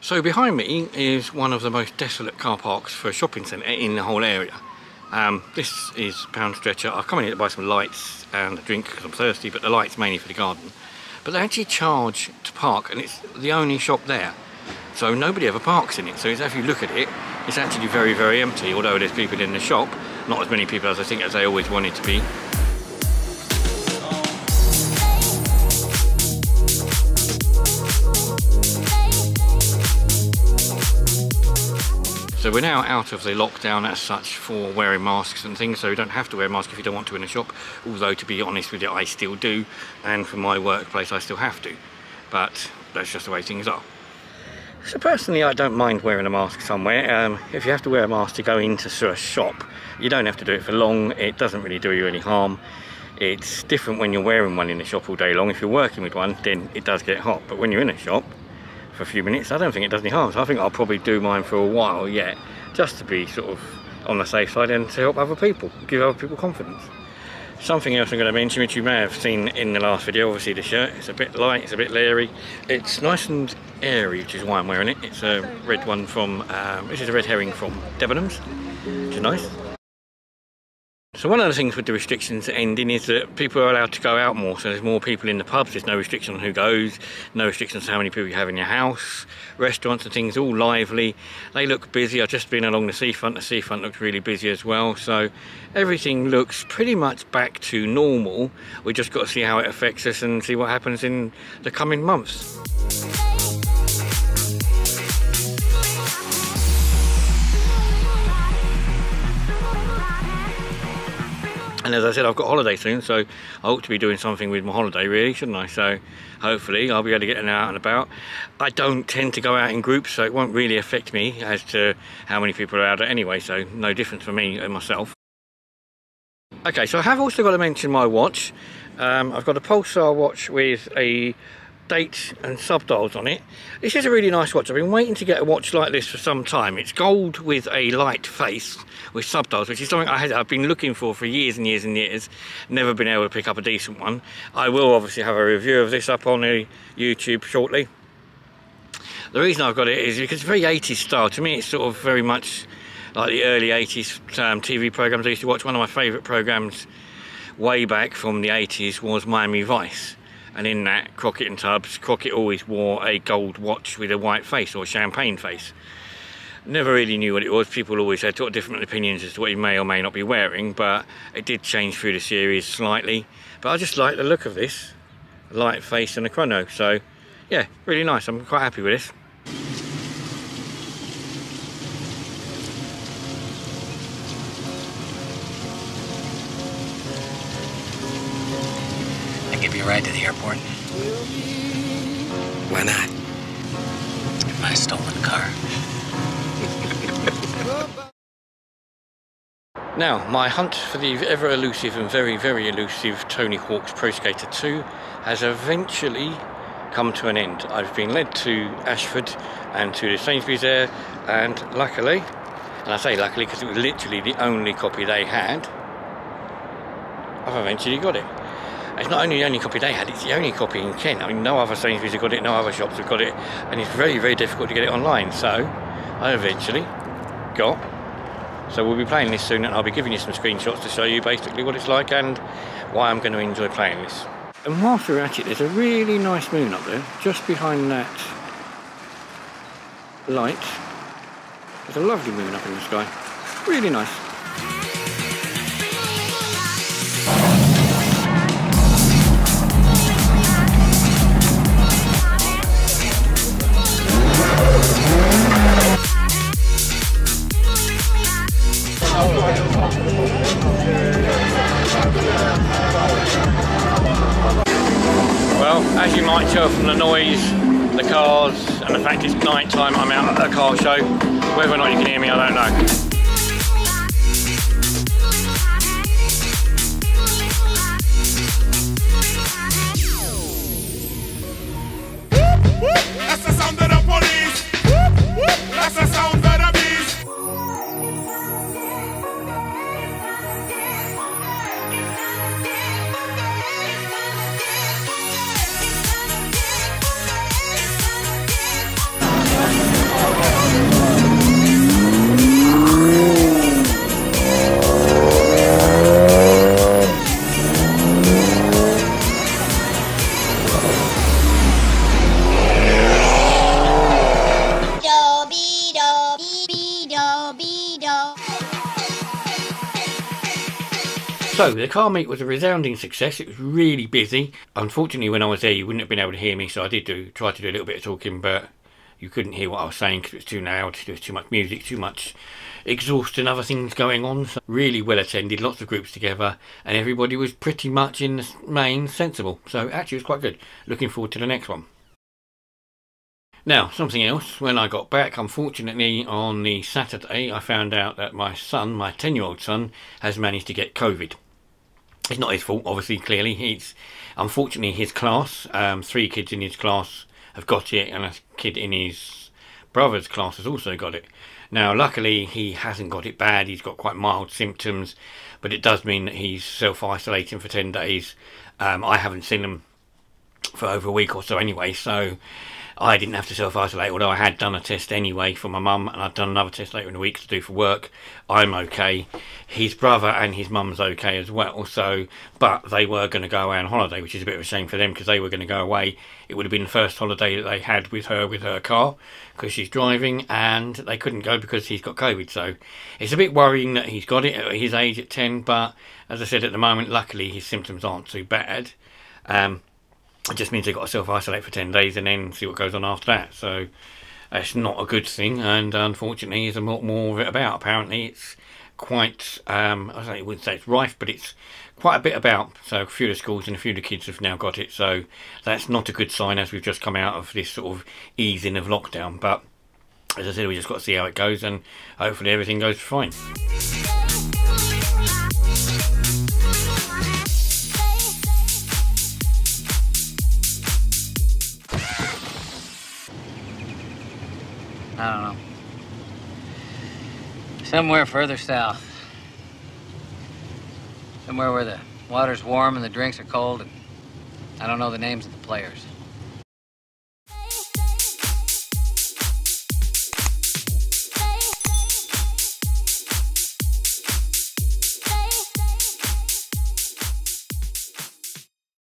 So behind me is one of the most desolate car parks for a shopping centre in the whole area. This is Pound Stretcher. I've come in here to buy some lights and a drink because I'm thirsty, but the lights mainly for the garden. But they actually charge to park, and it's the only shop there. So nobody ever parks in it. So if you look at it, it's actually very, very empty, although there's people in the shop. Not as many people as I think as they always wanted to be. So we're now out of the lockdown as such for wearing masks and things, so you don't have to wear a mask if you don't want to in a shop, although to be honest with you I still do, and for my workplace I still have to, but that's just the way things are. So personally I don't mind wearing a mask somewhere. If you have to wear a mask to go into a shop, you don't have to do it for long. It doesn't really do you any harm. It's different when you're wearing one in the shop all day long. If you're working with one, then it does get hot, but when you're in a shop for a few minutes, I don't think it does any harm. So I think I'll probably do mine for a while yet, just to be sort of on the safe side and to help other people, give other people confidence. Something else I'm going to mention, which you may have seen in the last video, obviously the shirt. It's a bit light, it's a bit leery. It's nice and airy, which is why I'm wearing it. It's a red one from, this is a red herring from Debenhams, which is nice. So one of the things with the restrictions ending is that people are allowed to go out more, so there's more people in the pubs. There's no restriction on who goes, no restrictions on how many people you have in your house. Restaurants and things all lively, they look busy. I've just been along the seafront looks really busy as well, so everything looks pretty much back to normal. We just got to see how it affects us and see what happens in the coming months. And as I said, I've got a holiday soon, so I ought to be doing something with my holiday really, shouldn't I? So hopefully I'll be able to get out and about. I don't tend to go out in groups, so it won't really affect me as to how many people are out anyway, so no difference for me and myself. Okay, so I have also got to mention my watch. I've got a Pulsar watch with a date and subdials on it. This is a really nice watch. I've been waiting to get a watch like this for some time. It's gold with a light face with subdials, which is something I've been looking for years and years and years. Never been able to pick up a decent one. I will obviously have a review of this up on the YouTube shortly. The reason I've got it is because it's very 80s style. To me it's sort of very much like the early 80s TV programs I used to watch. One of my favourite programs way back from the 80s was Miami Vice. And in that, Crockett and Tubbs, Crockett always wore a gold watch with a white face or a champagne face. Never really knew what it was. People always had sort of different opinions as to what he may or may not be wearing, but it did change through the series slightly. But I just like the look of this, light face and a chrono. So yeah, really nice. I'm quite happy with this. Give you a ride to the airport? Why not? In my stolen car. Now, my hunt for the ever elusive and very, very elusive Tony Hawk's Pro Skater 2 has eventually come to an end. I've been led to Ashford and to the Sainsbury's there, and luckily, and I say luckily because it was literally the only copy they had, I've eventually got it. It's not only the only copy they had, it's the only copy in Kent. I mean, no other Sainsbury's have got it, no other shops have got it, and it's very, very difficult to get it online. So I eventually got. So we'll be playing this soon, and I'll be giving you some screenshots to show you basically what it's like and why I'm going to enjoy playing this. And whilst we're at it, there's a really nice moon up there, just behind that light. There's a lovely moon up in the sky, really nice. Well, as you might tell from the noise, the cars, and the fact it's night time, I'm out at a car show. Whether or not you can hear me, I don't know. That's the sound of the police. That's the sound of the beast. So the car meet was a resounding success. It was really busy. Unfortunately, when I was there, you wouldn't have been able to hear me, so I did try to do a little bit of talking, but you couldn't hear what I was saying because it was too loud. There was too much music, too much exhaust and other things going on. So really well attended, lots of groups together, and everybody was pretty much in the main sensible. So actually it was quite good. Looking forward to the next one. Now, something else, when I got back, unfortunately, on the Saturday, I found out that my son, my 10-year-old son, has managed to get COVID. It's not his fault, obviously, clearly. It's unfortunately his class. 3 kids in his class have got it, and a kid in his brother's class has also got it. Now, luckily, he hasn't got it bad. He's got quite mild symptoms, but it does mean that he's self-isolating for 10 days. I haven't seen him for over a week or so anyway, so I didn't have to self-isolate, although I had done a test anyway for my mum, and I've done another test later in the week to do for work. I'm okay. His brother and his mum's okay as well, so, but they were going to go away on holiday, which is a bit of a shame for them, because they were going to go away. It would have been the first holiday that they had with her car, because she's driving, and they couldn't go because he's got COVID, so it's a bit worrying that he's got it at his age at 10, but as I said, at the moment, luckily his symptoms aren't too bad. It just means they've got to self-isolate for 10 days and then see what goes on after that. So that's not a good thing, and unfortunately there's a lot more of it about. Apparently it's quite, I wouldn't say it's rife, but it's quite a bit about. So a few of the schools and a few of the kids have now got it, so that's not a good sign as we've just come out of this sort of easing of lockdown. But as I said, we just got to see how it goes, and hopefully everything goes fine. I don't know. Somewhere further south. Somewhere where the water's warm and the drinks are cold, and I don't know the names of the players.